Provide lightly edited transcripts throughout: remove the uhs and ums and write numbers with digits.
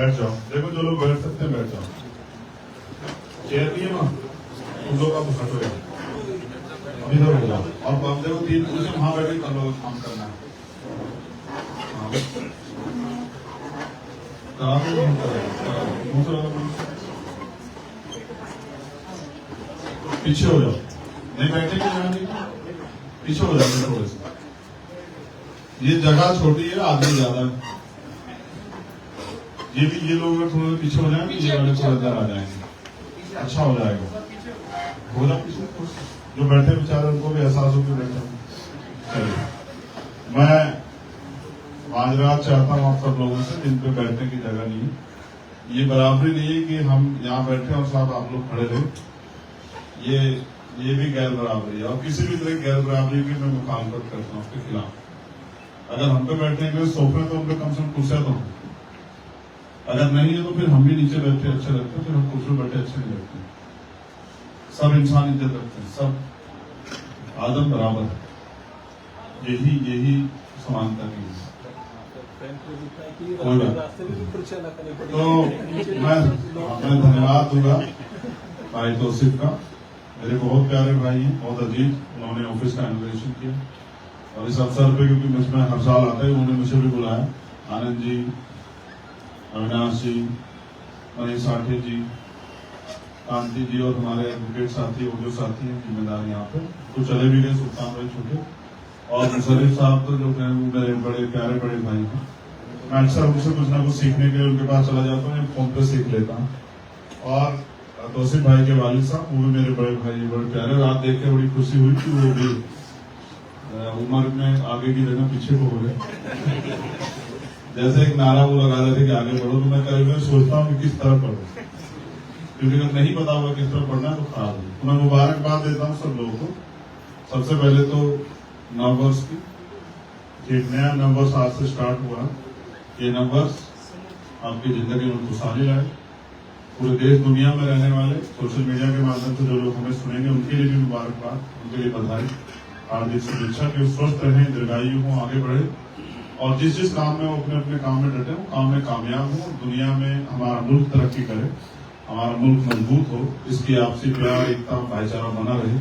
बैठ जाओ। देखो जो लोग बैठ सकते हैं बैठ जाओ। चेयर नहीं है ना, उन लोग आप हटो यार, अभी इधर हो जाओ। और हम देखो 3 कुर्सी वहां बैठे कर लो, काम करना है। पीछे हो जाओ, नहीं बैठेंगे जगह नहीं, पीछे हो जाओगे थोड़े से। ये जगह छोटी है, आदमी ज्यादा है। ये लोग थोड़े पीछे हो जाएंगे, ये वाले थोड़ा अंदर आ जाएंगे, अच्छा हो जाएगा। हो जाओ पीछे, जो बैठे बेचारे उनको भी एहसास हो कि बैठे। चलिए, मैं माजरात चाहता हूँ आप सब लोगों से जिन पे बैठने की जगह नहीं है। ये बराबरी नहीं है कि हम यहाँ बैठे और साथ आप लोग खड़े रहे। ये भी गैर बराबरी है, और किसी भी तरह की गैर बराबरी की मैं मुखालफत करता हूँ, उसके खिलाफ। अगर हम पे बैठने के लिए सोफे तो उनपे कम से कम कुर्सियां तो, अगर नहीं है तो फिर हम भी नीचे बैठे अच्छे लगते हैं, फिर हम कुर्सी बैठे अच्छे नहीं लगते। सब इंसान इज्जत रखते हैं, सब आदम बराबर है। यही समानता की है। तो मैं धन्यवाद दूंगा भाई तौसीफ का, मेरे बहुत प्यारे भाई हैं, बहुत अजीज। उन्होंने ऑफिस का इनॉग्रेशन किया, और इस अवसर पे क्योंकि मुझमें हर साल आता है, उन्होंने मुझे भी बुलाया। आनंद जी, अविनाश जी, मनीष साठे जी, कांति जी और हमारे एडवोकेट साथी और जो साथी हैं जिम्मेदार यहाँ पे, तो चले भी गए सुल्तान भाई छोटे, और मुशर्रिफ साहब तो जो मेरे बड़े प्यारे बड़े भाई हैं। मैं अक्सर उनसे कुछ ना कुछ सीखने के लिए उनके पास चला जाता हूँ, फोन पे सीख लेता हूँ। और तौसीफ भाई के वालिद साहब, वो भी मेरे बड़े भाई, बड़े प्यारे। रात देख के बड़ी खुशी हुई कि वो भी उम्र में आगे की जगह पीछे को हो गए। जैसे एक नारा वो लगा रहे थे कि आगे बढ़ो, तो मैं कभी सोचता हूँ कि किस तरह पढ़ो, क्योंकि अगर नहीं पता होगा किस तरह पढ़ना है तो खराब है। तो मैं मुबारकबाद देता हूँ सब लोगों को। सबसे पहले तो नववर्ष की, एक नया नववर्ष आज से स्टार्ट हुआ। ये नववर्ष आपकी जिंदगी में खुशहाली लाए। पूरे देश दुनिया में रहने वाले सोशल मीडिया के माध्यम से जो लोग हमें सुनेंगे उनके लिए भी मुबारकबाद, उनके लिए बधाई, हार्दिक शुभेच्छा कि स्वस्थ रहें, दीर्घायु हों, आगे बढ़े, और जिस जिस काम में वो अपने अपने काम में डटे हो, काम में कामयाब हो, दुनिया में हमारा मुल्क तरक्की करे, हमारा मुल्क मजबूत हो, इसकी आपसी प्यार, एकता, भाईचारा बना रहे,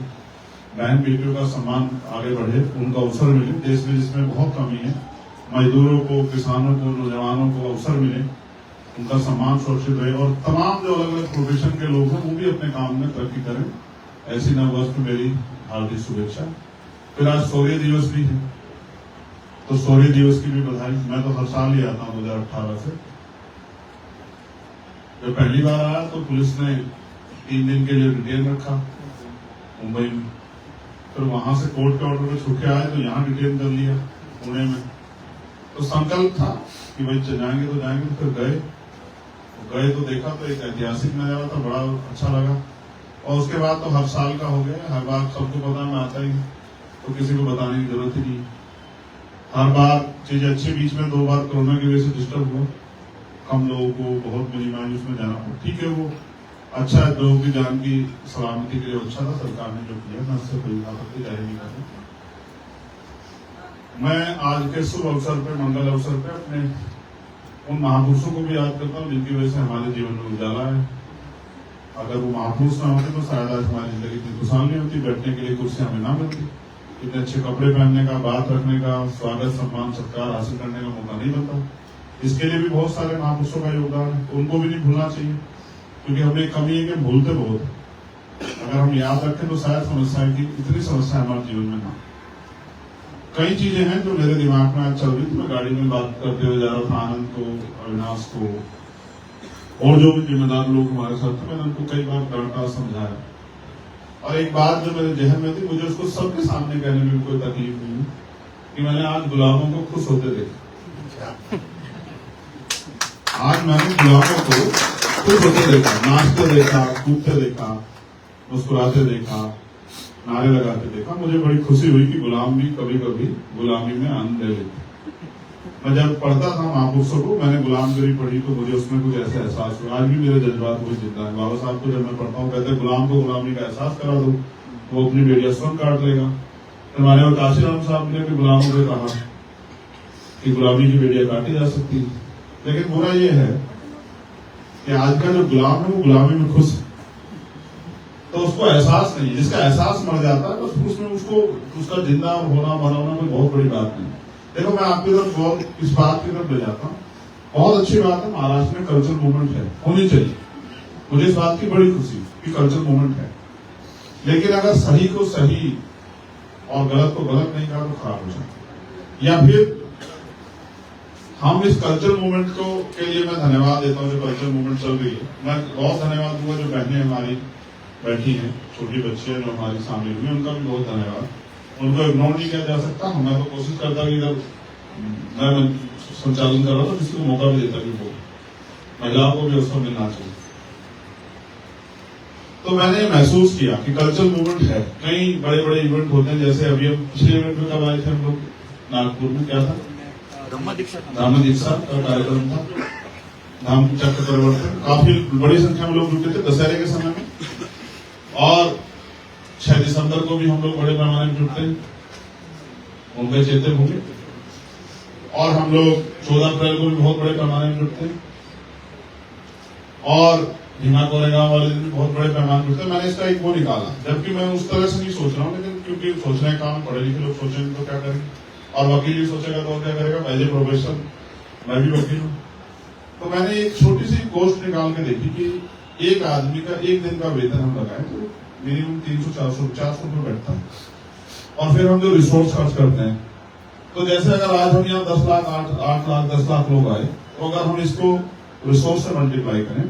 बहन बेटियों का सम्मान आगे बढ़े, उनको अवसर मिले। देश में जिसमें बहुत कमी है, मजदूरों को, किसानों को, नौजवानों को अवसर मिले, उनका सम्मान सुरक्षित रहे, और तमाम जो अलग अलग प्रोफेशन के लोग हैं वो भी अपने काम में तरक्की करें। ऐसी नववर्ष में मेरी हार्दिक शुभेच्छा। फिर आज शौर्य दिवस भी है, तो शौर्य दिवस की भी बधाई। मैं तो हर साल ही आता हूँ 2018 से। जब पहली बार आया तो पुलिस ने 3 दिन के लिए डिटेन रखा मुंबई में, फिर वहां से कोर्ट के ऑर्डर में छुट्टी आए तो यहाँ डिटेन कर लिया पुणे में। तो संकल्प था कि भाई जाएंगे तो जाएंगे। फिर गए तो देखा तो एक ऐतिहासिक नजारा था, बड़ा अच्छा लगा। और उसके बाद तो हर साल का हो गया, हर बार सबको पता मैं आता ही, तो किसी को बताने की जरूरत ही नहीं। हर बार चीज अच्छी, बीच में 2 बार कोरोना की वजह से डिस्टर्ब हुआ, कम लोगों को बहुत मिनिमाइज उसमें जाना पड़ा। ठीक है, वो अच्छा है, लोगों की जान की सलामती के लिए अच्छा था सरकार ने जो किया, मैं उससे कोई आपत्ति जाहिर नहीं कर रहा। मैं आज के शुभ अवसर पे, मंगल अवसर पे अपने उन महापुरुषों को भी याद करता हूँ जिनकी वजह से हमारे जीवन में उजाला है। अगर वो महापुरुष न होते तो शायद आज हमारी जिंदगी इतनी खुशहाल नहीं होती, बैठने के लिए कुर्सी हमें ना मिलती, इतने अच्छे कपड़े पहनने का, बात रखने का, स्वागत सम्मान सत्कार हासिल करने का मौका नहीं मिलता। इसके लिए भी बहुत सारे महापुरुषों का योगदान है, उनको भी नहीं भूलना चाहिए, क्योंकि हमें कमी है कि भूलते बहुत है। अगर हम याद रखें तो शायद समस्या की इतनी समस्या हमारे जीवन में ना। कई चीजें हैं जो मेरे दिमाग में आज चल रही थी। मैं गाड़ी में बात करते हुए जा रहा था आनंद को, अविनाश को, और जो भी जिम्मेदार लोग हमारे साथ थे, मैंने उनको कई बार डांटा, समझाया। और एक बात जो मेरे जहन में थी, मुझे उसको सबके सामने कहने में कोई तकलीफ नहीं कि मैंने आज गुलामों को खुश होते देखा। आज मैंने गुलामों को खुश होते देखा, नाचते देखा, कूदते देखा, मुस्कुराते देखा, नारे लगाते देखा। मुझे बड़ी खुशी हुई कि गुलाम भी कभी कभी गुलामी में आनंद ले लेते। मैं जब पढ़ता था महापुरुषों को, मैंने गुलामगिरी पढ़ी तो मुझे उसमें कुछ ऐसा एहसास हुआ। आज भी मेरे जज्बात वो जिंदा है। बाबा साहब को जब मैं पढ़ता हूँ, कहते गुलाम को गुलामी का एहसास करा दो, वो अपनी बेड़िया स्वयं काट लेगा। हमारे और काशीराम साहब ने भी गुलामों से कहा कि गुलामी की बेड़िया काटी जा सकती है। लेकिन बुरा ये है कि आज का जो गुलाम है वो गुलामी में खुश है, तो उसको एहसास नहीं। जिसका एहसास मर जाता है तो उसमें उसको उसका जिंदा होना मरना कोई बहुत बड़ी बात नहीं। देखो मैं आपकी तरफ बहुत इस बात की तरफ ले जाता हूँ, बहुत अच्छी बात है महाराष्ट्र में कल्चरल मूवमेंट है, होनी चाहिए। मुझे इस बात की बड़ी खुशी कि कल्चरल मूवमेंट है, लेकिन अगर सही को सही और गलत को गलत नहीं कहा तो खराब हो जाए। या फिर हम इस कल्चरल मूवमेंट को के लिए मैं धन्यवाद देता हूँ जो कल्चरल मूवमेंट चल रही है। मैं बहुत धन्यवाद दूंगा जो बहनें हमारी बैठी हैं, छोटी बच्चियां जो हमारी शामिल हुई, उनका भी बहुत धन्यवाद। उनको इग्नोर नहीं किया जा सकता। मैं तो कोशिश करता कि जब मैं संचालन कर रहा था किसी को मौका भी देता कि वो महिलाओं को भी अवसर मिलना चाहिए। तो मैंने महसूस किया कि कल्चरल मूवमेंट है। कई बड़े बड़े इवेंट होते हैं, जैसे अभी हम पिछले इवेंट में कब आए थे हम लोग नागपुर में, क्या था, ब्रह्म दीक्षा का कार्यक्रम था, धाम चक्र परिवर्तन। काफी बड़ी संख्या में लोग जुटे थे दशहरे के समय में, और 6 दिसंबर को भी हम लोग बड़े पैमाने में जुटते हैं मुंबई चैत्य भूमि, और हम लोग 14 अप्रैल को भी बहुत बड़े पैमाने में जुटते हैं, और भीमा कोरेगांव वाले दिन भी बहुत बड़े पैमाने जुटते हैं। मैंने इसका एक वो निकाला, जबकि मैं उस तरह से नहीं सोच रहा हूँ, लेकिन क्योंकि सोचने का काम पढ़े लिखे लोग सोचेंगे तो क्या करेंगे, और वकील भी सोचेगा तो क्या करेगा। एज ए प्रोफेशन मैं भी वकील हूँ, तो मैंने एक छोटी सी गोष्ट निकाल के देखी कि एक आदमी का एक दिन का वेतन हम लगाए तो मिनिमम 300-400 रुपये बैठता है, और फिर हम जो रिसोर्स खर्च करते हैं, तो जैसे अगर आज हम यहाँ 10 लाख 8 लाख 10 लाख लोग आए, तो अगर हम इसको रिसोर्स से मल्टीप्लाई करें,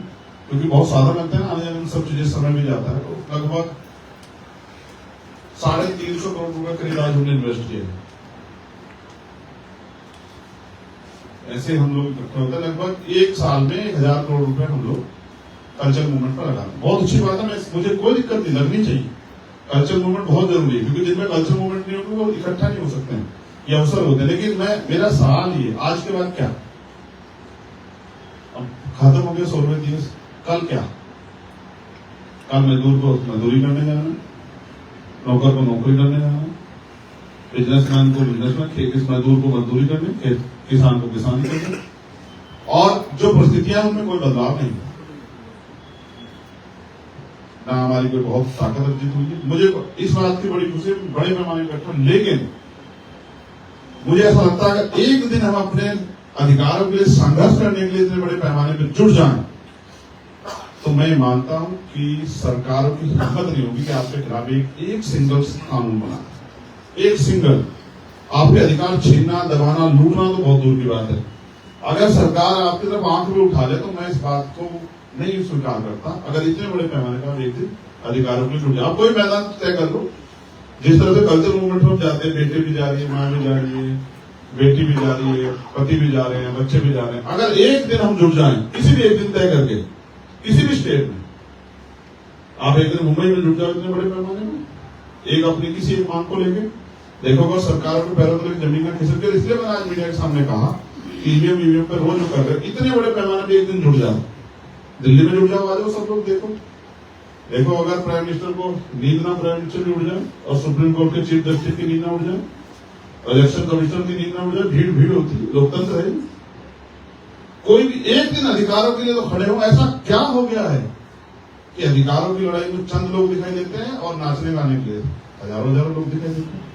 क्योंकि बहुत साधन लगते हैं आने जाने में, सब चीजें समय भी जाता है, तो लगभग 350 करोड़ रुपए करीब आज हमने इन्वेस्ट किए। ऐसे हम लोग इकट्ठे होते हैं, लगभग एक साल में 1000 करोड़ रुपए हम लोग कल्चर मूवमेंट पर लगाते हैं। बहुत अच्छी बात है, मुझे कोई दिक्कत नहीं, लगनी चाहिए। कल्चर मूवमेंट बहुत जरूरी है, क्योंकि जिनमें कल्चर मूवमेंट नहीं होगी वो इकट्ठा नहीं हो सकते हैं, ये अवसर होते हैं। लेकिन मेरा सवाल ये, आज के बाद क्या? अब खत्म हो गया 16वें दिवस, कल क्या? कल मजदूर को मजदूरी करने जाना, नौकर को नौकरी करने जाना, बिजनेसमैन को बिजनेसमैन, मजदूर को मजदूरी करने, किसान को किसानी करने, और जो परिस्थितियां उनमें कोई बदलाव नहीं है, ना हमारी कोई बहुत ताकत अर्जित हुई है। मुझे इस बात की बड़ी खुशी, बड़े पैमाने पर, लेकिन मुझे ऐसा लगता है कि एक दिन हम अपने अधिकारों के लिए संघर्ष करने के लिए इतने बड़े पैमाने पर जुट जाएं, तो मैं मानता हूं कि सरकारों की हिम्मत नहीं होगी कि आपके खिलाफ एक सिंगल कानून बना, एक सिंगल। आपके अधिकार छीनना, दबाना, लूटना तो बहुत दूर की बात है। अगर सरकार आपकी तरफ आंख भी उठा ले तो मैं इस बात को नहीं स्वीकार करता। अगर इतने बड़े पैमाने पर एक दिन अधिकारों के लिए जुट जाए, आप कोई मैदान तय कर लो, जिस तरह से कल्चर मूवमेंट में जाते हैं, बेटे भी जा रही है, माँ भी जा रही है, बेटी भी जा रही है, पति भी जा रहे हैं, बच्चे भी जा रहे हैं। अगर एक दिन हम जुट जाएं, किसी भी एक दिन तय करके, किसी भी स्टेट में, आप एक दिन मुंबई में जुट जाओ इतने बड़े पैमाने में, एक अपनी किसी एक मांग को लेके, देखोगा सरकारों के पैरों तले जमीन का खिसक गया। इसलिए मैंने आज मीडिया के सामने कहा कि ईवीएम पर रोज जो कर रहे, इतने बड़े पैमाने पर एक दिन जुट जाओ, दिल्ली में जुट जाओ, आ जाओ सब लोग। देखो अगर प्राइम मिनिस्टर को नींद ना, प्राइम मिनिस्टर भी उड़ जाए, और सुप्रीम कोर्ट के चीफ जस्टिस की नींद ना उड़ जाए, इलेक्शन कमिश्नर की नींद ना उड़ जाए, भीड़ होती है, लोकतंत्र है। कोई भी एक दिन अधिकारों के लिए तो खड़े हो। ऐसा क्या हो गया है कि अधिकारों की लड़ाई में चंद लोग दिखाई देते हैं और नाचने गाने के लिए हजारों लोग दिखाई देते हैं।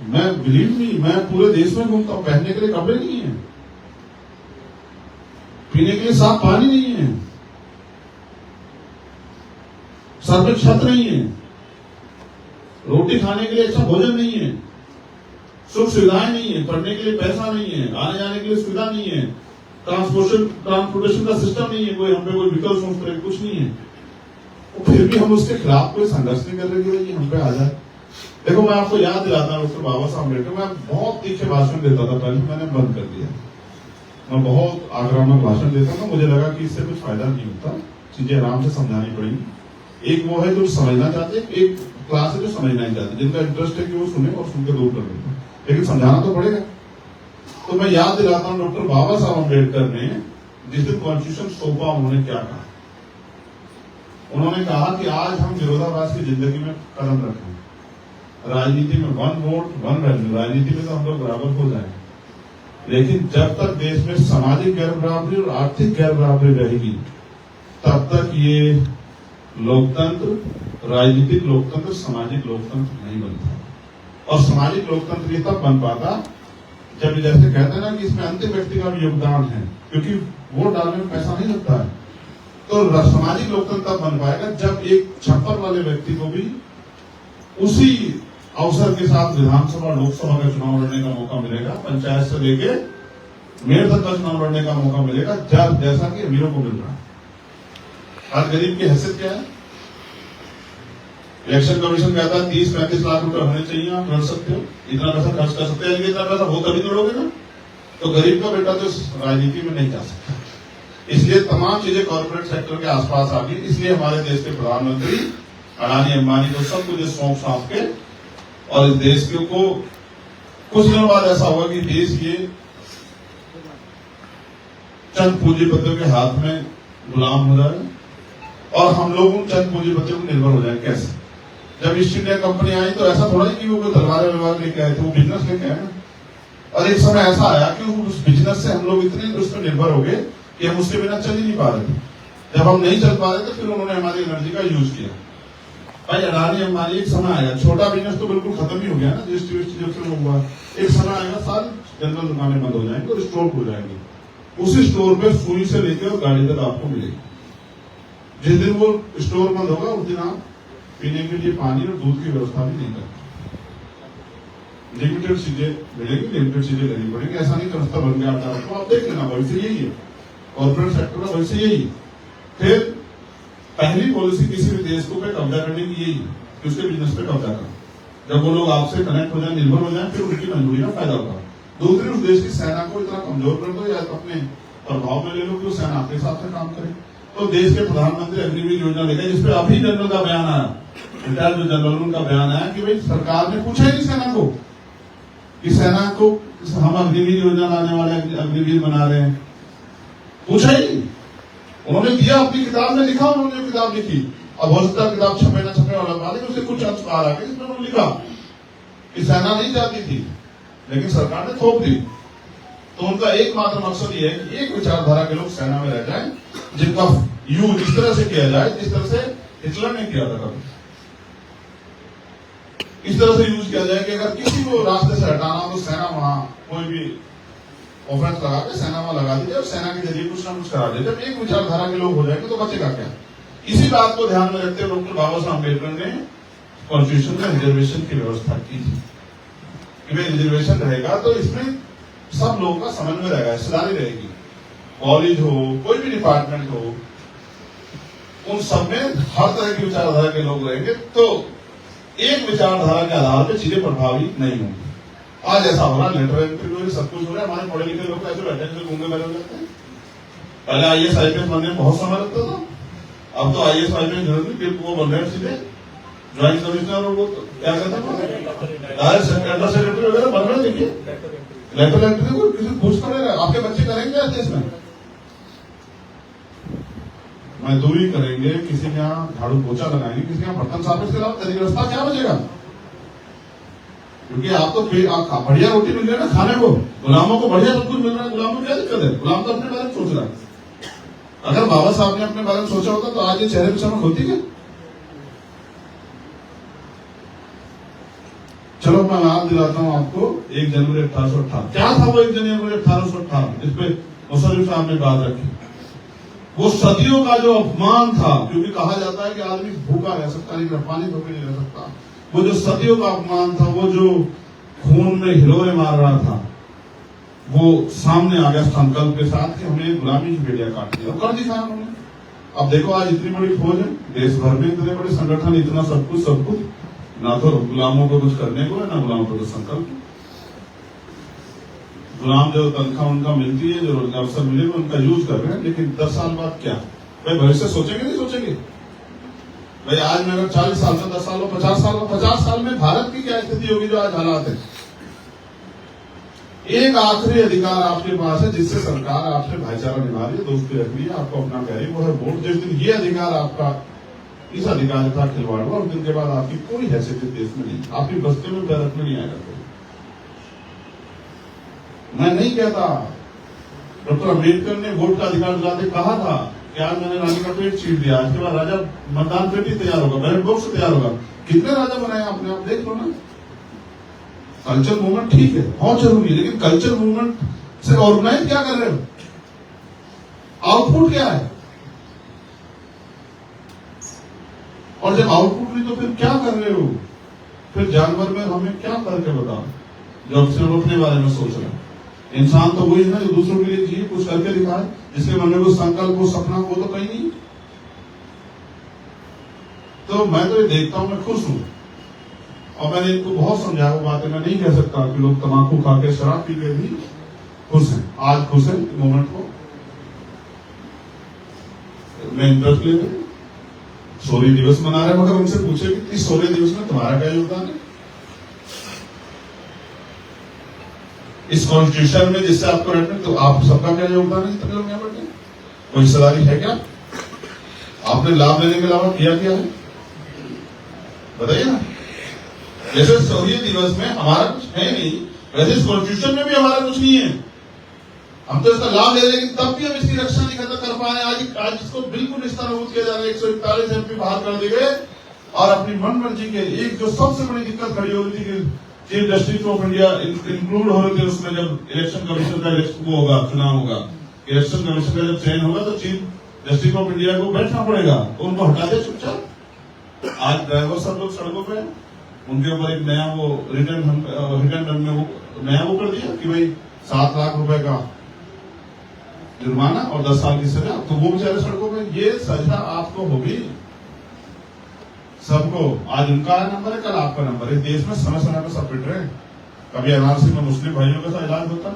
मैं बिलीव नहीं, मैं पूरे देश में घूमता हूं, पहनने के लिए कपड़े नहीं है, पीने के लिए साफ पानी नहीं है, सर पे छत नहीं है, रोटी खाने के लिए अच्छा भोजन नहीं है, सुख सुविधाएं नहीं है, पढ़ने के लिए पैसा नहीं है, आने जाने के लिए सुविधा नहीं है, ट्रांसपोर्टेशन का सिस्टम नहीं है, कोई हम पे कोई विकल्प सोच करे, कुछ नहीं है। तो फिर भी हम उसके खिलाफ कोई संघर्ष नहीं कर रहे कि ये हम पे आ जाए। देखो मैं आपको याद दिलाता हूँ, डॉक्टर बाबा साहब अम्बेडकर, मैं बहुत तीखे भाषण देता था पहले, मैंने बंद कर दिया। मैं बहुत आक्रामक भाषण देता था, मुझे लगा कि इससे कुछ फायदा नहीं होता, चीजें आराम से समझानी पड़ेगी। एक वो है जो समझना चाहते हैं, एक क्लास है जो समझना नहीं चाहते, जिनका इंटरेस्ट है कि वो सुने और सुनकर दूर कर देते, लेकिन समझाना तो पड़ेगा। तो मैं याद दिलाता हूँ, डॉक्टर बाबा साहब अम्बेडकर ने जिस दिन कॉन्स्टिट्यूशन सौंपा, उन्होंने क्या कहा? उन्होंने कहा कि आज हम विरोधाभास की जिंदगी में कदम रखें, राजनीति में 1 वोट 1 वैल्यू, राजनीति में तो हम लोग बराबर हो जाए, लेकिन जब तक देश में सामाजिक गैर बराबरी और आर्थिक गैर बराबरी रहेगी तब तक ये लोकतंत्र, राजनीतिक लोकतंत्र, सामाजिक लोकतंत्र नहीं बनता। और सामाजिक लोकतंत्र ये तब बन पाता जब जैसे कहते हैं ना कि इसमें अंतिम व्यक्ति का भी योगदान है, क्योंकि वोट डालने में पैसा नहीं लगता है। तो सामाजिक लोकतंत्र तब बन पाएगा जब एक छप्पर वाले व्यक्ति को भी उसी अवसर के साथ विधानसभा, लोकसभा का चुनाव लड़ने का मौका मिलेगा, पंचायत से लेके मेयर तक का चुनाव लड़ने का मौका मिलेगा, जैसा कि अमीरों को मिल रहा है। आज गरीब की हैसियत क्या है? इलेक्शन कमीशन कहता है 30-35 लाख रुपए होने चाहिए, आप लड़ सकते हो, इतना पैसा खर्च कर सकते हैं, इतना पैसा हो तभी लड़ोगे ना। तो गरीब का बेटा तो राजनीति में नहीं जा सकता। इसलिए तमाम चीजें कॉर्पोरेट सेक्टर के आसपास आ गई। इसलिए हमारे देश के प्रधानमंत्री अडानी अंबानी को सब कुछ सौंप के, और इस देश के को कुछ दिनों बाद ऐसा होगा कि देश ये चंद पूंजीपतियों के हाथ में गुलाम हो जाए और हम लोग उन चंद पूंजीपतियों को निर्भर हो जाए। कैसे? जब ईस्ट इंडिया कंपनी आई तो ऐसा थोड़ा ही कि वो कोई तलवार व्यवहार लेके आए थे, वो बिजनेस लेके आए ना। और एक समय ऐसा आया कि उस बिजनेस से हम लोग इतने उस पर निर्भर हो गए कि हम उसके बिना चल ही नहीं पा रहे थे। जब हम नहीं चल पा रहे थे फिर उन्होंने हमारी एनर्जी का यूज किया। भाई अडानी अंबानी, एक समय आएगा, छोटा बिजनेस तो बिल्कुल खत्म ही हो गया ना, जीएसटी जब से हुआ। एक समय आएगा सारी जनरल दुकानें बंद हो जाएंगी और स्टोर खुल जाएंगे। उसी स्टोर पे सुई से लेकर गाड़ी तक आपको मिलेगी। जिस दिन वो स्टोर बंद होगा उस दिन आप पीने के लिए पानी और दूध की व्यवस्था भी नहीं करते। लिमिटेड चीजें मिलेगी, लिमिटेड चीजें लेनी पड़ेगी। ऐसा नहीं रास्ता बन गया आपका, आप देख लेना। भविष्य यही है, कॉर्पोरेट सेक्टर का भविष्य यही। फिर पहली पॉलिसी किसी भी देश को पे कब्जा करने की यही है कि उसके बिजनेस पे कब्जा करो। जब वो लोग आपसे कनेक्ट हो जाए, निर्भर हो जाए, फिर उनकी मंजूरी का फायदा होगा। दूसरी, उस देश की सेना को इतना कमजोर कर दो या अपने प्रभाव में ले लो कि वो सेना आपके साथ काम करे। तो देश के प्रधानमंत्री अग्निवीर योजना लेकर, जिसपे अभी जनरल का बयान आया, रिटायर्ड जो जनरल उनका बयान आया कि भाई सरकार ने पूछा ही नहीं सेना को कि सेना को हम अग्निवीर योजना लाने वाले अग्निवीर बना रहे हैं, पूछा ही नहीं। उन्होंने दिया, अपनी किताब में लिखा, उन्होंने जो किताब लिखी। अब हो सकता है किताब छपे ना छपे वाला बात है, उससे कुछ अंश बाहर आ गए जिसमें उन्होंने लिखा कि सेना नहीं चाहती थी लेकिन सरकार ने थोप दी। तो उनका एकमात्र मकसद ये है कि एक विचारधारा के लोग सेना में रह जाएं, जिनका यूज इस तरह से किया जाए जिस तरह से हिटलर ने किया था कभी। इस तरह से यूज किया जाए कि अगर किसी को रास्ते से हटाना हो तो सेना वहां कोई भी ऑफेंस लगा के सेना वहां लगा दी जाए और सेना के जरिए कुछ ना कुछ करा दे। जब एक विचारधारा के लोग हो जाएंगे तो बचेगा क्या? इसी बात को ध्यान में रखते हुए डॉक्टर बाबा साहब अम्बेडकर ने कॉन्स्टिट्यूशन में रिजर्वेशन की व्यवस्था की थी कि भाई रिजर्वेशन रहेगा तो इसमें सब लोगों का समन्वय रहेगा, हिस्सेदारी रहेगी। कॉलेज हो, कोई भी डिपार्टमेंट हो, उन सब में हर तरह की विचारधारा के लोग रहेंगे तो एक विचारधारा के आधार पर चीजें प्रभावी नहीं होंगी। आज ऐसा हो रहा है, लेटर एंट्री सब कुछ हो रहा है। हमारे पढ़े लिखे लोग ऐसे बैठे से घूमने बैठे हो जाते हैं। पहले आईएएस आईपीएस बनने में बहुत समय लगता था, अब तो आईएएस आईपीएस जरूरी फिर वो बन रहे सीधे ज्वाइंट कमिश्नर और वो क्या कहते हैं सेक्रेटरी वगैरह बन रहे। देखिए लेटर एंट्री को किसी पूछ करेगा, आपके बच्चे करेंगे क्या देश में? मजदूरी करेंगे, किसी के यहाँ झाड़ू पोछा लगाएंगे, किसी के यहाँ बर्तन साफ, इसके अलावा तरीका रास्ता क्या बचेगा? क्योंकि आप तो बढ़िया रोटी मिल रही है ना खाने को, गुलामों को बढ़िया सब कुछ मिल रहा है। गुलाम को क्या दिक्कत है? गुलाम तो अपने बारे में सोच रहा है। अगर बाबा साहब ने अपने बारे में सोचा होता तो आज ये चेहरे पे चमक होती क्या? चलो मैं याद दिलाता हूँ आपको 1 जनवरी 1858 क्या था। वो 1 जनवरी 1858 इस पे मुशर्रफ साहब ने बात रखी। वो सदियों का जो अपमान था, क्योंकि कहा जाता है कि आदमी भूखा रह सकता लेकिन पानी धोके नहीं रह सकता। वो जो सदियों का अपमान था, वो जो खून में हिलोरे मार रहा था, वो सामने आ गया संकल्प के साथ कि हमें गुलामी की बेड़िया काट दिया और कर दिखाया उन्होंने। अब देखो आज इतनी बड़ी फौज है, देश भर में इतने बड़े संगठन, इतना सब कुछ, ना तो गुलामों को कुछ करने को है ना गुलामों को कुछ संकल्प। गुलाम जो तनख्वाह उनका मिलती है, जो रोजगार अवसर मिले उनका यूज कर रहे हैं, लेकिन 10 साल बाद क्या? भाई भविष्य सोचेंगे नहीं सोचेंगे? भाई आज में अगर 40 साल में 10 साल में 50 साल में भारत की क्या स्थिति होगी जो आज हालात है? एक आखिरी अधिकार आपके पास है जिससे सरकार आपसे भाईचारा निभा रही है, दोस्ती रख रही है, आपको अपना कह रही है, वो है वोट। जिस दिन ये अधिकार आपका, इस अधिकार का खिलवाड़ हुआ, उस दिन के बाद आपकी कोई हैसियत देश में नहीं, आपकी बस्ती में पैर रखने नहीं आएगा। मैं नहीं कहता, डॉक्टर अम्बेडकर ने वोट का अधिकार दिलाते कहा था कि आज मैंने राजा का पेट छीट दिया, आज के बाद राजा मतदान पेटी तैयार होगा, बैलेट बॉक्स तैयार होगा। कितने राजा बनाए आपने, आप देख लो ना। कल्चर मूवमेंट ठीक है, बहुत जरूरी है, लेकिन कल्चर मूवमेंट से ऑर्गेनाइज क्या कर रहे हो, आउटपुट क्या है? और जब आउटपुट नहीं तो फिर क्या कर रहे हो? फिर जानवर में हमें क्या करके बताओ, जो सिर्फ अपने बारे में सोच रहे हैं। इंसान तो वही है ना जो दूसरों के लिए जिए, कुछ करके दिखाए, जिसके मन में कुछ संकल्प हो, सपना हो, तो कहीं नहीं। तो मैं तो ये देखता हूं, मैं खुश हूं, और मैंने इनको बहुत समझाया वो बातें। मैं नहीं कह सकता कि लोग तम्बाकू खा के, शराब पी के भी खुश हैं, आज खुश है मोमेंट को मैं इंटरेस्ट ले रहे, शौर्य दिवस मना रहे, मगर उनसे पूछे कि इस शौर्य दिवस में तुम्हारा क्या योगदान है? इस कॉन्स्टिट्यूशन में जिससे आपको रहते, तो आप सबका क्या योगदान है? जितने लोग यहाँ बैठे, कोई हिस्सेदारी है क्या? आपने लाभ लेने के अलावा किया क्या है, बताइए ना। जैसे शौर्य दिवस में हमारा कुछ है नहीं, वैसे इस कॉन्स्टिट्यूशन में भी हमारा कुछ नहीं है। हम तो इसका लाभ ले रहे हैं, लेकिन तब भी हम इसकी रक्षा नहीं कर पा रहे। आज इसको बिल्कुल निस्तारभूत किया जा रहा है। 141 MP बाहर कर दिए गए, और अपनी मन मर्जी के एक जो सबसे बड़ी दिक्कत खड़ी हो रही थी कि chief justice of India include हो रहे थे उसमें, जब इलेक्शन कमीशन का वो होगा, चुनाव होगा, इलेक्शन कमीशन का जब चयन होगा तो चीफ जस्टिस ऑफ इंडिया को बैठना पड़ेगा, तो उनको हटा दे चुपचाप। आज ड्राइवर सब लोग सड़कों पे, उनके ऊपर एक नया वो रिटर्न में वो नया वो कर दिया कि भाई 7 लाख रुपए का जुर्माना और 10 साल की सजा, तो वो बेचारे सड़कों पे। ये सजा आपको होगी सबको। आज उनका नंबर है, कल आपका नंबर है। देश में समय समय पर सब पिट रहे हैं। कभी एनआरसी में मुस्लिम भाइयों का इलाज होता है,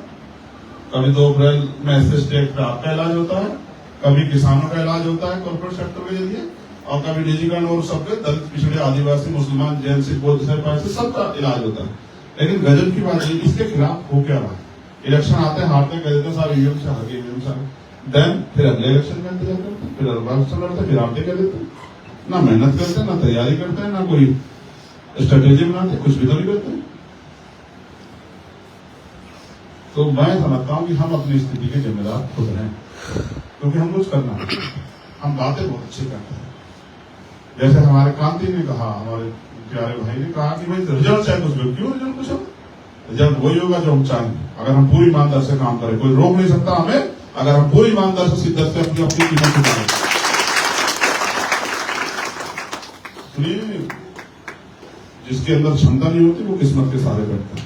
कभी 2 अप्रैल में एसएस एक्ट पे आपका इलाज होता है, कभी किसानों का इलाज होता है कॉर्पोरेट सेक्टर के जरिए, और कभी निजीकरण और सबके दलित, पिछड़े, आदिवासी, मुसलमान, जैन, सिख, बौद्ध, सबका इलाज होता है। लेकिन गजब की बात है, इसके खिलाफ हो क्या रहा है? इलेक्शन आते हैं, हारते कह देते हैं साहब ईवीएम से हार गए, ईवीएम से, देन फिर अगले इलेक्शन में इंतजार करते हैं, फिर अगला इलेक्शन लड़ते हैं, फिर आपटे कह देते हैं। ना मेहनत करते हैं, ना तैयारी करते हैं, ना कोई स्ट्रेटेजी बनाते, कुछ भी तो नहीं करते। तो मैं समझता हूं कि हम अपनी स्थिति के जिम्मेदार खुद हैं, क्योंकि हम कुछ करना है। हम बातें बहुत अच्छी करते हैं, जैसे हमारे क्रांति ने कहा, हमारे प्यारे भाई ने कहा कि भाई रिजल्ट चाहे कुछ भी, क्यों रिजल्ट कुछ हो, रिजल्ट वही होगा जो हम चाहेंगे, अगर हम पूरी ईमानदार से काम करें। कोई रोक नहीं सकता हमें, अगर हम पूरी ईमानदार से शिद्दत से अपनी कीमत चुकाएं। जिसके अंदर क्षमता नहीं होती वो किस्मत के सहारे बैठता है,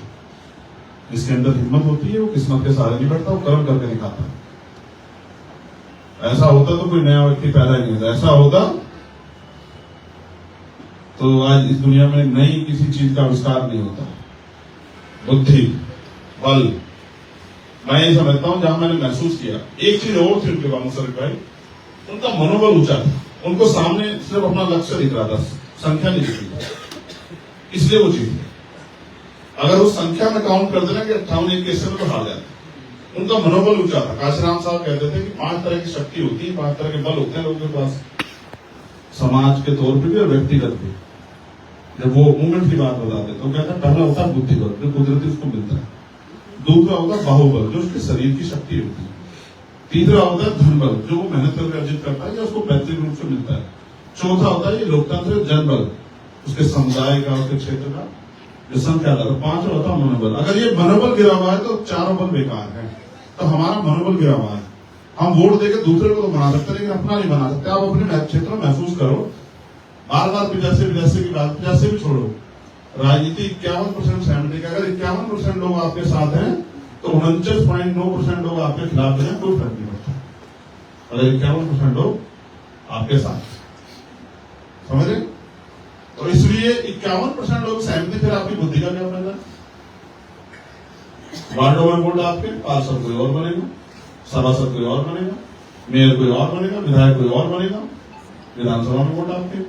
जिसके अंदर हिम्मत होती है वो किस्मत के सहारे नहीं बैठता, वो कर्म करके दिखाता है। ऐसा होता तो कोई नया व्यक्ति पैदा ही नहीं होता। ऐसा होता तो आज इस दुनिया में नई किसी चीज का आविष्कार नहीं होता। बुद्धि, बल, मैं ये समझता हूं, जहां मैंने महसूस किया एक चीज और थी उनके बाद मुशर्रफ भाई, उनका मनोबल ऊंचा था। उनको सामने सिर्फ अपना लक्ष्य दिख रहा था, संख्या नहीं दिख रही, इसलिए वो जीत। अगर उस संख्या में काउंट कर देना कि 58-21 में तो हार जाते। उनका मनोबल ऊंचा था। काशीराम साहब कहते थे कि 5 तरह की शक्ति होती है, 5 तरह के बल होते हैं लोगों के पास, समाज के तौर पर भी और व्यक्तिगत भी। जब वो मूवमेंट की बात बताते तो कहता है पहला होता है बुद्धि बल, जो कुदरती उसको मिलता है। दूसरा होता है बाहुबल, जो उसके शरीर की शक्ति होती है। तीसरा होता है धन बल, जो वो मेहनत करके अर्जित करता है, या उसको पैतृक रूप से मिलता है। चौथा होता है ये लोकतंत्र जनबल, उसके समुदाय का, उसके क्षेत्र का जो संख्या था। 5वां होता है मनोबल। अगर ये मनोबल गिरा हुआ है तो चारों बल बेकार है। तो हमारा मनोबल गिरा हुआ है। हम वोट देकर दूसरे को तो बना सकते, लेकिन अपना नहीं बना सकते। आप अपने क्षेत्र में महसूस करो, बार बार 85 की बात, 85 भी छोड़ो, राजनीति 51% सहमति का। अगर 51% लोग आपके साथ हैं तो 49.9% लोग आपके खिलाफ हैं, कोई फर्क नहीं पड़ता। अगर 51% लोग आपके साथ, समझ रहे? तो इसलिए 51% लोग सहमति, फिर आपकी बुद्धि का क्या फायदा? वार्डों में वोट आपके, पार्षद कोई और बनेगा, सभासद कोई और बनेगा, मेयर कोई और बनेगा, विधायक कोई और बनेगा, विधानसभा में वोट आपके।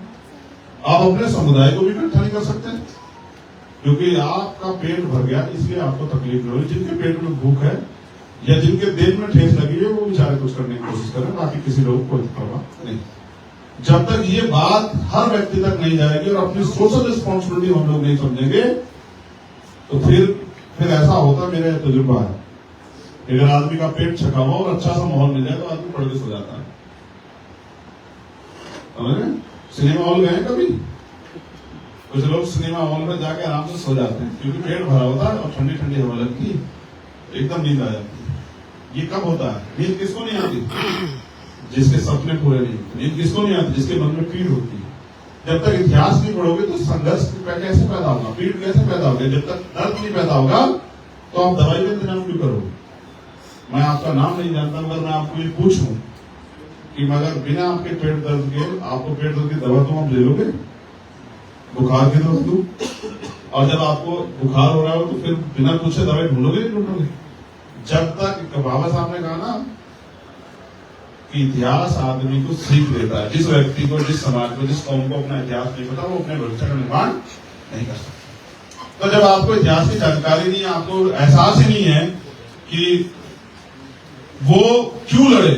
आप अपने समुदाय को भी इकट्ठा नहीं कर सकते, क्योंकि आपका पेट भर गया, इसलिए आपको तकलीफ हो रही। जिनके पेट में भूख है या जिनके दिल में ठेस लगी है, वो बेचारे कुछ करने की कोशिश करें, बाकी किसी लोग को परवाह नहीं। जब तक ये बात हर व्यक्ति तक नहीं जाएगी और अपनी सोशल रिस्पॉन्सिबिलिटी हम लोग नहीं समझेंगे, तो फिर ऐसा होता, मेरा तजुर्बा है अगर आदमी का पेट छका हुआ और अच्छा सा माहौल मिल जाए तो आदमी पढ़ के सो जाता है। सिनेमा हॉल गए कभी? कुछ लोग सिनेमा हॉल में जाके आराम से सो जाते हैं क्योंकि पेट भरा होता है और ठंडी ठंडी हवा लगती है, एकदम नींद आ जाती है। ये कब होता है? नींद किसको नहीं आती? जिसके सपने पूरे नहीं होते। नींद किसको नहीं आती? जिसके मन में पीड़ होती है। जब तक इतिहास नहीं पढ़ोगे तो संघर्ष कैसे पैदा होगा, पीड़ कैसे पैदा होगा? जब तक दर्द नहीं पैदा होगा तो आप दवाई का इंतजाम क्यों करोगे? मैं आपका नाम नहीं जानता मगर मैं आपको ये पूछूं कि मगर बिना आपके पेट दर्द के आपको पेट दर्द की दवा तो आप ले लोगे? बुखार की दवा दूं? और जब आपको बुखार हो रहा हो तो फिर बिना पूछे दवाई ढूंढोगे नहीं ढूंढोगे? जब तक बाबा साहब ने कहा ना कि इतिहास आदमी को सीख देता है। जिस व्यक्ति को, जिस समाज को, जिस कौम को अपना इतिहास नहीं पता वो अपने भविष्य का निर्माण नहीं कर सकता। तो जब आपको इतिहास की जानकारी नहीं है, आपको एहसास ही नहीं है कि वो क्यों लड़े,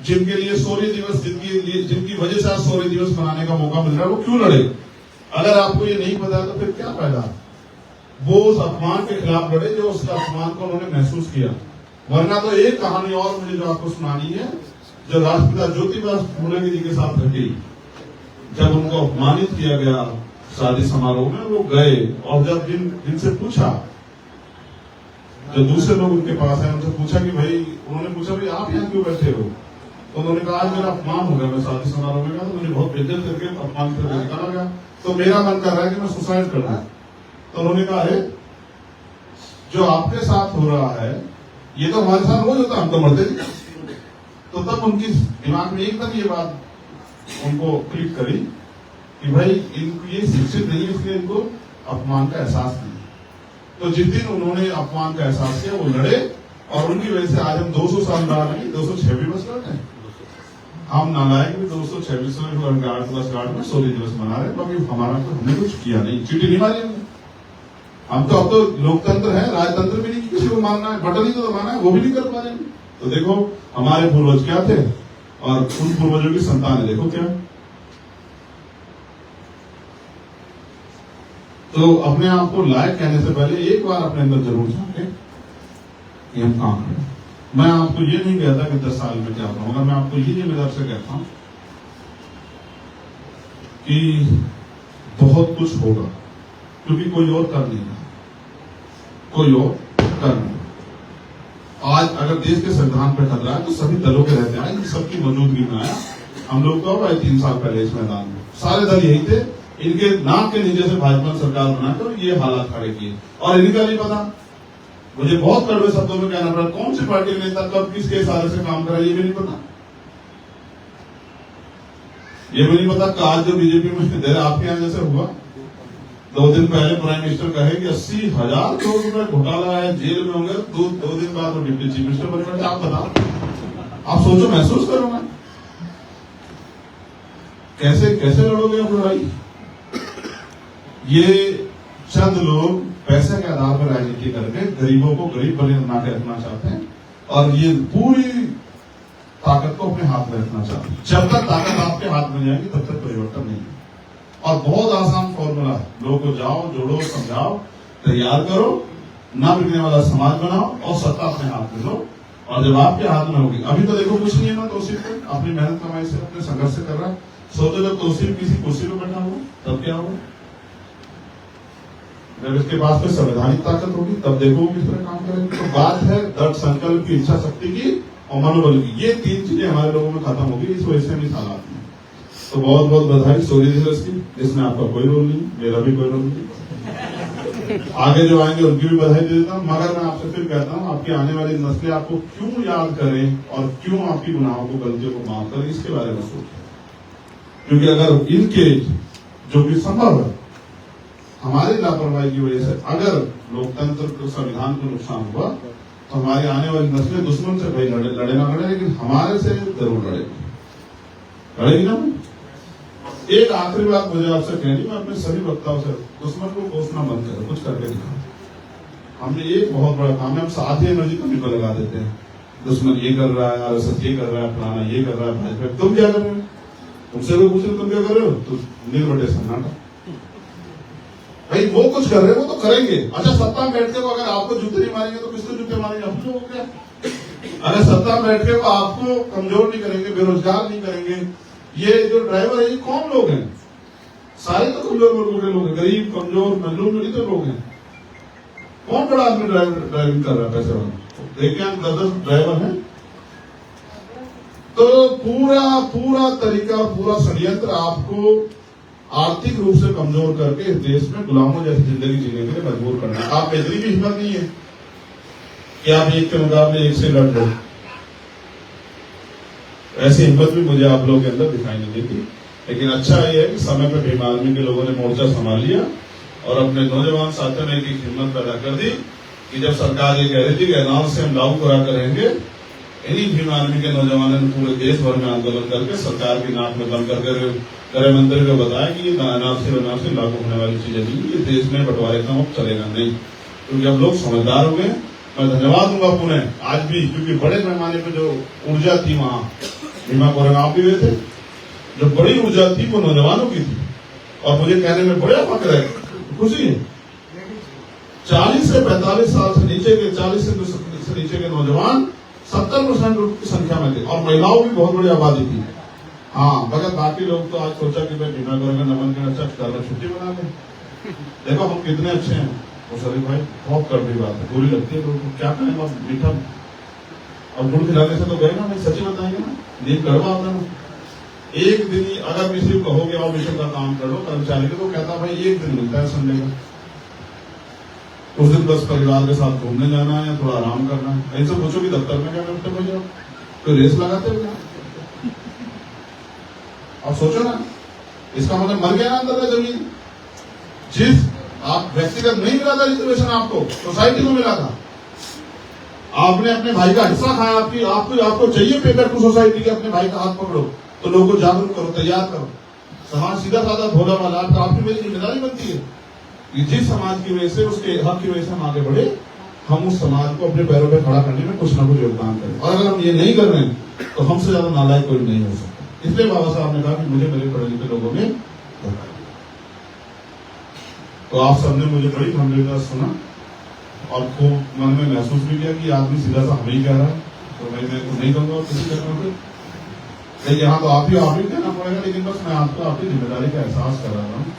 जिनके लिए शौर्य दिवस, जिनकी वजह से आज शौर्य दिवस मनाने का मौका मिल रहा है, वो क्यों लड़े? अगर आपको ये नहीं पता तो फिर क्या फायदा? वो उस अपमान के खिलाफ लड़े जो उसका अपमान को उन्होंने महसूस किया। वरना तो एक कहानी और मुझे जो आपको सुनानी है, जो राष्ट्रपिता ज्योतिबा फुले जी के साथ घटी। जब उनको अपमानित किया गया शादी समारोह में, वो गए और जब जिनसे पूछा, जो दूसरे लोग उनके पास आए, उनसे पूछा कि भाई, उन्होंने पूछा भाई आप यहाँ क्यों बैठे हो? तो उन्होंने कहा आज मेरा अपमान हो गया, मैं शादी समारोह में गया तो मुझे बहुत बेइज्जत करके अपमान करके निकाला गया, तो मेरा मन कर रहा है कि मैं सुसाइड कर दूं। तो उन्होंने कहा है जो आपके साथ हो रहा है ये तो हमारे साथ रोज होता है, हम तो मरते नहीं। तो तब उनकी दिमाग में एकदम ये बात उनको क्लिक करी कि भाई इनको ये शिक्षित नहीं है, इसलिए इनको अपमान का एहसास नहीं। तो जिस दिन उन्होंने अपमान का एहसास किया वो लड़े और उनकी वजह से आज हम 200 साल बाद नहीं 226 वर्ष लड़े हैं। हम नालायक भी 226वें गार्ड में शौर्य दिवस मना रहे हैं, बाकी हमारा तो हमने कुछ किया नहीं, चीटी नहीं मारी हमने। हम तो अब तो लोकतंत्र है, राजतंत्र भी नहीं, किसी को मानना है, बटन ही तो दबाना है, वो भी नहीं कर पा रहे। तो देखो हमारे पूर्वज क्या थे और उन पूर्वजों की संतान देखो क्या। तो अपने आप को लायक कहने से पहले एक बार अपने अंदर जरूर झांके कि हम काम करें। मैं आपको ये नहीं कहता कि 10 साल में क्या करूंगा, मैं आपको ये जिम्मेदार से कहता हूं कि बहुत कुछ होगा, क्योंकि कोई और कर नहीं रहा, कोई और कर नहीं। आज अगर देश के संविधान पर खतरा है तो सभी दलों के रहते हैं, इन सबकी मौजूदगी में आया। हम लोग तो आए 3 साल पहले इस मैदान में, सारे दल यही थे, इनके नाम के नीचे से भाजपा सरकार बनाकर ये हालात खड़े किए और इनका नहीं पता। मुझे बहुत कड़वे शब्दों में कहना पड़ा, कौन सी पार्टी के नेता कब किसके इशारे से काम करा ये भी नहीं पता। ये भी नहीं पता कि आज जो बीजेपी में दे आपके यहाँ जैसे हुआ, 2 दिन पहले प्राइम मिनिस्टर कहे कि 80,000 करोड़ रुपए घोटाला है, जेल में होंगे, 2 दिन बाद वो डिप्टी चीफ मिनिस्टर बन गए। आप बताओ, आप सोचो, महसूस करो मैं कैसे कैसे लड़ोगे आप लड़ाई। ये चंद लोग पैसे के आधार पर राजनीति करके गरीबों को गरीब बना के रखना चाहते हैं और ये पूरी ताकत को अपने हाथ में रखना चाहते हैं। जब तक ताकत आपके हाथ में जाएगी तब तक परिवर्तन नहीं है। और बहुत आसान फॉर्मूला है, लोगों को जाओ, जोड़ो, समझाओ, तैयार करो, ना बिकने वाला समाज बनाओ और सत्ता अपने हाथ में लो। और जब आपके हाथ में होगी, अभी तो देखो कुछ नहीं है ना, तौसीफ अपनी मेहनत कमाई से अपने संघर्ष से कर रहा है। सोचो जब तौसीफ किसी कुर्सी पर बैठा हो तब क्या होगा? जब इसके पास कोई संवैधानिक ताकत होगी तब देखो किस तरह काम करेंगे। तो बात है दृढ़ संकल्प की, इच्छा शक्ति की और मनोबल की। ये 3 चीजें हमारे लोगों में खत्म होगी इस वजह से हम इस हालात में। तो बहुत बहुत बधाई शौर्य दिवस की, इसमें आपका कोई रोल नहीं, मेरा भी कोई रोल नहीं। आगे जो आएंगे उनकी भी बधाई दे देता हूँ, मगर मैं आपसे फिर कहता हूँ आपकी आने वाली नस्लें आपको क्यों याद करें और क्यों आपकी गुनाहों को, गलतियों को माफ करें, इसके बारे में सोचें। क्योंकि अगर इनके जो भी संभव है हमारी लापरवाही की वजह से अगर लोकतंत्र को, संविधान को नुकसान हुआ तो हमारी आने वाली नस्लें दुश्मन से भाई लड़े ना लड़े, लेकिन हमारे से जरूर लड़ेगी ना। एक आखिरी बात मुझे आपसे कहनी, मैं अपने सभी वक्ताओं से, दुश्मन को कोसना बंद करो, कुछ करके दिखाओ। हमने एक बहुत बड़ा काम है, हम साथ ही एनर्जी कमी को लगा देते हैं। दुश्मन ये कर रहा है, आरएसएस ये कर रहा है, फलाना ये कर रहा है, भाजपा तुम क्या कर रहे हो? तुमसे कोई पूछे तुम क्या कर रहे हो तो निर्वटे सन्नाटा। भाई वो कुछ कर रहे हैं वो तो करेंगे। अच्छा सत्ता में बैठ के वो अगर आपको जूते नहीं मारेंगे तो किसको जूते मारेंगे? हम लोग क्या? अगर सत्ता में बैठ के वो आपको कमजोर नहीं करेंगे, बेरोजगार नहीं करेंगे, ये जो ड्राइवर है ये कौन लोग हैं? सारे तो कमजोर वर्गों के लोग हैं, गरीब कमजोर मजलूम ही तो लोग हैं। कौन बड़ा आदमी ड्राइविंग कर रहा है पैसे वाला? देखिए 10 ड्राइवर हैं। तो पूरा तरीका, पूरा षड्यंत्र आपको आर्थिक रूप से कमजोर करके इस देश में गुलामों जैसी जिंदगी जीने के लिए मजबूर करना है। आप में इतनी भी हिम्मत नहीं है कि आप एक के मुकाबले एक से लड़ लो। ऐसी हिम्मत भी मुझे आप लोगों के अंदर दिखाई नहीं देती। लेकिन अच्छा ये है कि समय पर भीम आर्मी के लोगों ने मोर्चा संभाल लिया और अपने नौजवान साथियों ने एक हिम्मत पैदा कर दी कि जब सरकार ये कह रही थी कि अनाउंस से हम लागू करा कर रहेंगे, इन्हीं भीम आर्मी के नौजवानों ने पूरे देश भर में आंदोलन करके सरकार की नाक में बंद करके गृह मंत्री को बताया कि ये एनआरसी लागू होने वाली चीजें नहीं, ये देश में बंटवारे का अब चलेगा नहीं। क्योंकि अब लोग समझदार हो गए। मैं धन्यवाद दूंगा पुनः आज भी, क्योंकि बड़े पैमाने पर जो ऊर्जा थी वहां भीमा कोरेगांव भी हुए थे, जो बड़ी ऊर्जा थी वो नौजवानों की थी। और मुझे कहने में बड़ा फक्र है, खुशी है, 40 से 45 साल से नीचे के 40 से नीचे के नौजवान 70% की संख्या में थे और महिलाओं की बहुत बड़ी आबादी थी। हाँ, मगर बाकी लोग तो आज सोचा कि भाई भीमा कोरेगांव नमन के अच्छा छुट्टी बना लें। देखो हम कितने अच्छे हैं। वो सभी भाई बहुत कड़वी बात है, बुरी लगती है लोगों को। क्या कहें अब, मीठा अब गुड़ खिलाने से तो गए ना, नहीं सच्ची बताएंगे ना, नींद कड़वा होता है। एक दिन ही अगर किसी को कहोगे और मिशन का काम कर लो कर्मचारी को, तो कहता भाई एक दिन मिलता है संडे का, उस दिन बस परिवार के साथ घूमने जाना है या थोड़ा आराम करना है। ऐसे पूछो कि दफ्तर में क्या करते हो जाओ, कोई रेस लगाते हो क्या? अब सोचो ना, इसका मतलब मर गया ना अंदर का जमीन। जिस आप व्यक्तिगत नहीं मिला था रिजर्वेशन, आपको सोसाइटी को मिला था। आपने अपने भाई का हिस्सा खाया, आपको चाहिए पेपर टू सोसाइटी के, अपने भाई का हाथ पकड़ो तो लोगों को जागरूक करो, तैयार करो। समाज सीधा साधा भोला वाला, तो आपकी मेरी जिम्मेदारी बनती है कि जिस समाज की वजह से, उसके हक की वजह से हम आगे बढ़े, हम उस समाज को अपने पैरों पर खड़ा करने में कुछ ना कुछ योगदान करें। और अगर हम ये नहीं कर रहे हैं तो हमसे ज्यादा नालायक कोई नहीं हो सकता। इसलिए बाबा साहब ने कहा कि मुझे मेरे पढ़े लिखे लोगों में धोखा। तो आप सबने मुझे बड़ी गंभीरता से सुना और खूब मन में महसूस भी किया कि आदमी सीधा सा हमें ही कह रहा है, तो मैं तो नहीं कहूंगा किसी जगह पे। लेकिन यहाँ तो आप ही कहना पड़ेगा। लेकिन बस मैं आपको आपकी जिम्मेदारी का एहसास करा रहा हूँ।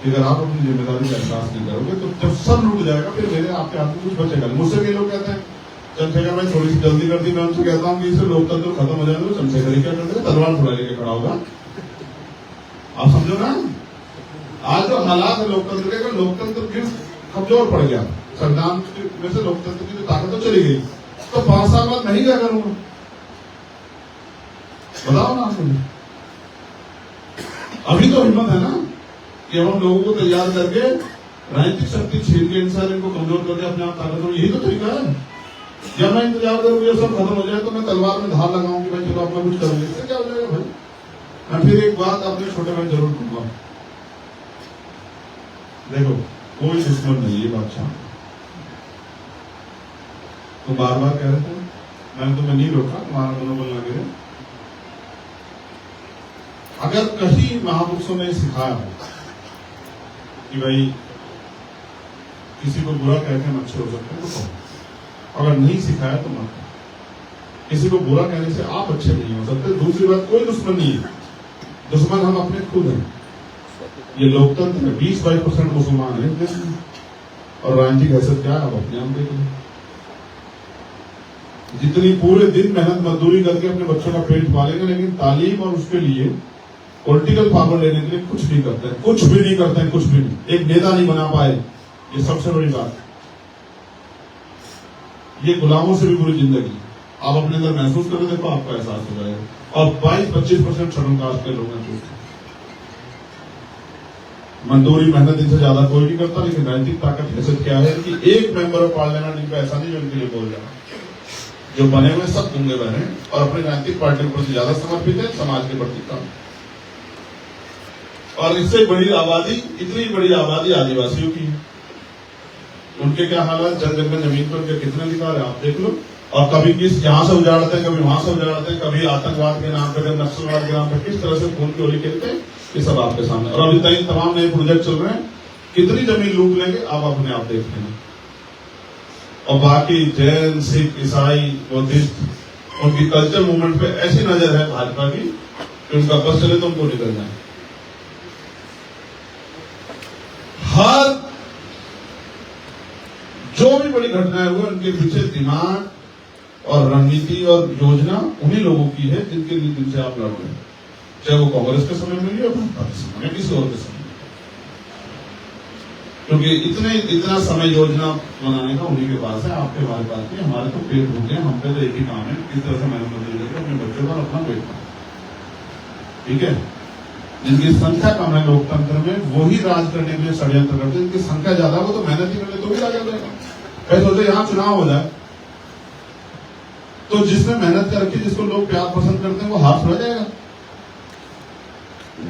अगर आप अपनी जिम्मेदारी का एहसास नहीं करोगे तो जब सब लूट जाएगा, फिर मेरे आपके हाथ में कुछ बचेगा। मुझसे भी लोग कहते हैं चंद्रशेखर भाई थोड़ी सी जल्दी कर दी। मैं उनसे कहता हूँ कि इससे लोकतंत्र खत्म हो जाएगा। चंद्रशेखर ही क्या करते हैं, तलवार थोड़ा लेके खड़ा होगा। आप समझो ना, आज जो हालात है लोकतंत्र के, लोकतंत्र फिर कमजोर पड़ गया, संविधान में से लोकतंत्र की जो ताकत तो चली गई, तो 5 साल बाद नहीं क्या करूंगा? बताओ ना आप मुझे। अभी तो हिम्मत है ना कि हम लोगों को तैयार करके राजनीतिक शक्ति छीन के इंसान इनको कमजोर करके अपने आप ताकत हो। यही तो तरीका है। जब मैं इंतजार करूंगा सब खत्म हो जाए तो मैं तलवार में धार लगाऊंगी, भाई चलो अपना कुछ करूंगी। इससे क्या हो जाएगा भाई? मैं फिर एक बात अपने छोटे भाई जरूर कहूंगा, देखो कोई दुश्मन नहीं है बादशाह। तो बार बार कह रहे थे, मैंने तुम्हें नहीं रोका, तुम्हारा मनोबल ना गिरे। अगर कहीं महापुरुषों ने सिखाया हो कि भाई किसी को बुरा कहकर हम अच्छे हो सकते हैं तो कहो, अगर नहीं सिखाया तो मत। किसी को बुरा कहने से आप अच्छे नहीं हो सकते। दूसरी बात, कोई दुश्मन नहीं है, दुश्मन हम अपने खुद हैं। ये लोकतंत्र है, 20-22% मुसलमान है और राजनीतिक हैसियत क्या है आप अपने आप देख लें। जितनी पूरे दिन मेहनत मजदूरी करके अपने बच्चों का पेट पालेंगे, लेकिन तालीम और उसके लिए पॉलिटिकल पावर लेने के लिए कुछ नहीं करते हैं, कुछ भी नहीं करते हैं, कुछ भी नहीं। एक नेता नहीं बना पाए, ये सबसे बड़ी बात। ये गुलामों से भी बुरी जिंदगी आप अपने अंदर महसूस करें, देखो आपका एहसास हो जाएगा। और 22-25% शेड्यूल कास्ट के लोग हैं, मजदूरी मेहनत इनसे ज्यादा कोई नहीं करता। लेकिन राजनीतिक ताकत हैसियत क्या है कि एक मेंबर ऑफ पार्लियामेंट इनका ऐसा नहीं जो इनके लिए बोल रहा, जो बने हुए सब गूंगे बने और अपने राजनीतिक पार्टी के प्रति ज्यादा समर्पित है, समाज के प्रति कम। और इससे बड़ी आबादी, इतनी बड़ी आबादी आदिवासियों की है। उनके क्या हालात, जन में जमीन पर उनके कितने अधिकार है आप देख लो। और कभी किस यहां से उजाड़ते हैं, कभी वहां से उजाड़ते हैं, कभी आतंकवाद के नाम पर, नक्सलवाद के नाम पर किस तरह से खून की होली खेलते हैं, ये सब आपके सामने। और अभी तक तमाम नए प्रोजेक्ट चल रहे हैं कितनी जमीन लूट लेंगे आप अपने आप देख लेंगे। और बाकी जैन, सिख, ईसाई, बुद्धिस्ट उनकी कल्चर मूवमेंट पे ऐसी नजर है भाजपा की कि उनका बस चले तो उनको निकल जाए। हर जो भी बड़ी घटनाएं हुई उनके पीछे दिमाग और रणनीति और योजना उन्हीं लोगों की है जिनके लिए जिनसे आप लड़ रहे हैं, चाहे वो कांग्रेस के समय में या भाजपा के समय में, किसी और के समय। क्योंकि इतना समय योजना बनाने का उन्हीं के पास है, आपके हमारे पास नहीं। हमारे तो पेट भूखे हैं, हम पे तो एक ही काम है, किस तरह से मेहनत मजदूरी करके अपने बच्चों का अपना पेट पाए, ठीक है। जिनकी संख्या कम है लोकतंत्र में वही राज करने के लिए षड्यंत्र करते हैं, जिनकी संख्या ज्यादा हो तो मेहनत ही करने तो भी राज आ जाएगा। कहीं सोचे यहाँ चुनाव हो जाए तो जिसने मेहनत कर रखी, जिसको लोग प्यार पसंद करते हैं, वो हाथ छोड़ जाएगा।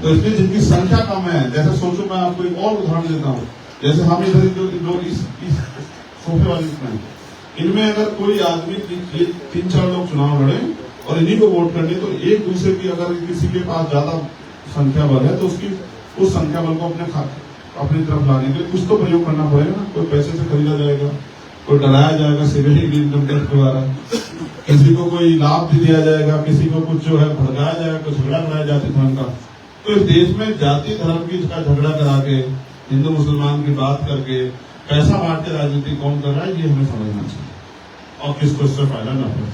तो इसलिए जिनकी संख्या कम है, जैसे सोचो मैं आपको एक और उदाहरण देता हूँ, जैसे हम इधर जो लोग इस सोफे वाले में, इनमें अगर कोई आदमी 3-4 लोग चुनाव लड़े और इन्हीं को वोट करने, तो एक दूसरे की अगर किसी के पास ज्यादा संख्या बल है तो उसकी उस संख्या बल को अपनी तरफ लाने के लिए कुछ तो प्रयोग करना पड़ेगा ना। कोई पैसे से खरीदा जाएगा, कोई डराया जाएगा सिविल इनकम टैक्स के द्वारा, किसी को कोई लाभ भी दिया जाएगा, किसी को कुछ जो है भड़काया जाएगा, कुछ झगड़ा कराया जाति धर्म का। तो इस देश में जाति धर्म की झगड़ा करा के, हिंदू मुसलमान की बात करके पैसा बांट के राजनीति कौन कर रहा है, ये हमें समझना चाहिए और किसको इससे फायदा न पड़े।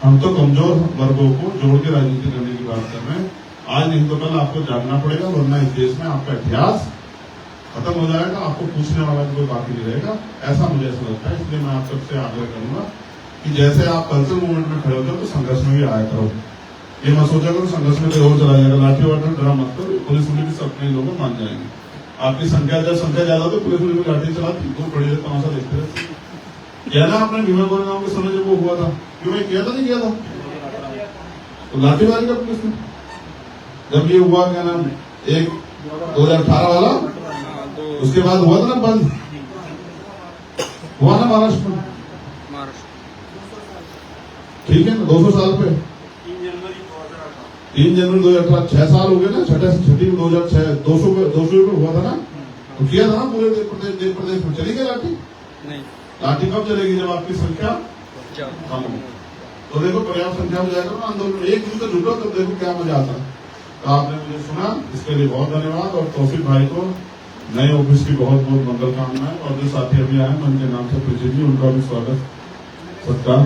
हम तो कमजोर वर्गों को जोड़ के राजनीति करने की बात कर रहे हैं। आज नहीं तो कल आपको जानना पड़ेगा, वरना इस देश में आपका इतिहास खत्म हो जाएगा, आपको पूछने वाला कोई बाकी नहीं रहेगा। ऐसा मुझे ऐसा लगता है। इसलिए मैं आप सबसे आग्रह करूंगा कि जैसे आप कल्चर मूवमेंट में खड़े होते हो तो संघर्ष में भी आया करो। ये मत सोचा करो संघर्ष में कोई और चला जाएगा, लाठी वाठी डरा मत करो, पुलिस भी अपने लोग मान जाएंगे। आपकी संख्या ज्यादा तो पुलिस भी लाठी चलाती, तो बड़ी देर तमाशा देखते रहते। किया ना आपने भीमा कोरेगांव के समय जब वो हुआ था, क्यों मैं किया था नहीं किया था, तो लाठीबाजी का पुलिस ने जब ये हुआ, क्या नाम, एक 2018 वाला, उसके बाद हुआ था ना बंद, हुआ ना महाराष्ट्र में, ठीक है ना, 200 साल पे 3 जनवरी 2018, 6 साल हो गए ना, छठी 2006 200 पे हुआ था ना, तो किया था ना पूरे देश प्रदेश में। चली गई लाठी? नहीं। लाठी कब चलेगी? जब आपकी संख्या कम हो। तो देखो पर्याप्त संख्या में जाएगा ना आंदोलन, एक दूसरे जुटो तो देखो क्या मजा आता है। तो आपने मुझे सुना, इसके लिए बहुत धन्यवाद। और तौफीक भाई को नए ऑफिस की बहुत बहुत मंगल कामनाएं। और जो साथी अभी आए मन के नाम से परिचित जी, उनका भी स्वागत सत्कार।